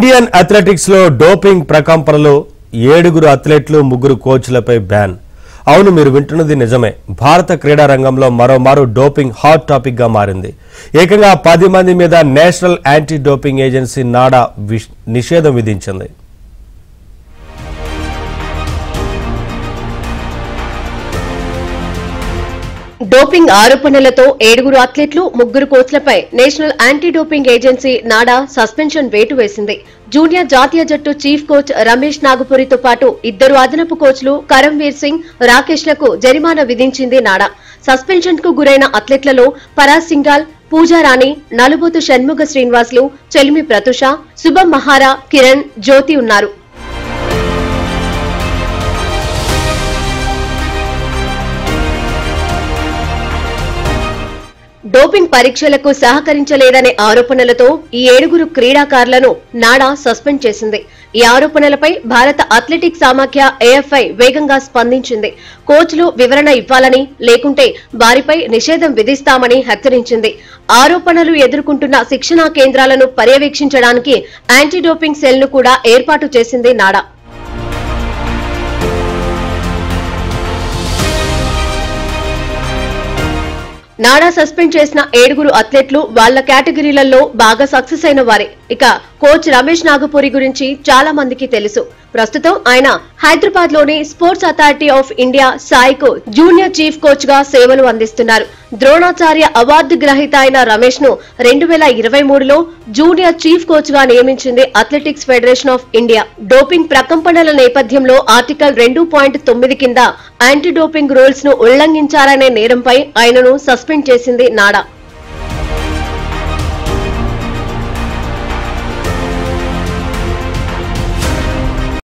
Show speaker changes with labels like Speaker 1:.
Speaker 1: Indian athletics లో doping ప్రకంపనలో 7 అథ్లెట్లు 3 కోచ్లపై ban. అవును, మీరు వింటున్నది నిజమే. భారత క్రీడా రంగంలో మరోమారు డోపింగ్ హాట్ టాపిక్ గా మారింది. ఏకంగా 10 మంది మీద national anti doping agency NADA నిషేధం విధించింది.
Speaker 2: డోపింగ్ ఆరోపణలతో 7 అథ్లెట్లు 3 కోచ్లపై national anti doping agency NADA suspension వేటు వేసింది. జూనియర్ జాతీయ జట్టు చీఫ్ కోచ్ రమేష్ నాగపురితో పాటు 2 అదనపు కోచ్లు కరంవీర్ సింగ్, రాకేష్ లకు జరిమానా విధించింది నాడా. సస్పెన్షన్ కు గురైన అథ్లెట్లలో పరాజ్ సింగాల్, పూజా రాణి, నలుబోతు షణ్ముగ శ్రీనివాసులు, చెలిమి ప్రతుష, శుభం మహారా, కిరణ్, జ్యోతి ఉన్నారు. డోపింగ్ పరీక్షలకు సహకరించలేదనే ఆరోపణలతో ఈ 7 క్రీడాకారులను నాడా సస్పెండ్ చేసింది. ఈ ఆరోపణలపై భారత అథ్లెటిక్స్ సమాఖ్య ఏఎఫ్ఐ వేగంగా స్పందించింది. కోచ్లు వివరణ ఇవ్వాలని, లేకుంటే వారిపై నిషేధం విధిస్తామని హెచ్చరించింది. ఆరోపణలు ఎదుర్కొంటున్న శిక్షణా కేంద్రాలను పర్యవేక్షించడానికి యాంటీ డోపింగ్ సెల్ ను కూడా ఏర్పాటు చేసింది నాడా. నాడా సస్పెండ్ చేసిన 7 అథ్లెట్లు వాళ్ల కేటగిరీలలో బాగా సక్సెస్ అయిన వారే. ఇక కోచ్ రమేష్ నాగపురి గురించి చాలా మందికి తెలుసు. ప్రస్తుతం ఆయన హైదరాబాద్ లోని స్పోర్ట్స్ అథారిటీ ఆఫ్ ఇండియా సాయికు జూనియర్ చీఫ్ కోచ్ గా సేవలు అందిస్తున్నారు. ద్రోణాచార్య అవార్డు గ్రహీత అయిన రమేష్ ను 2023లో జూనియర్ చీఫ్ కోచ్ గా నియమించింది athletics federation of India. Doping ప్రకంపనల నేపథ్యంలో ఆర్టికల్ 2.9 కింద యాంటీ డోపింగ్ రూల్స్ ను ఉల్లంఘించారనే నేరంపై ఆయనను సస్పెండ్ చేసింది నాడా.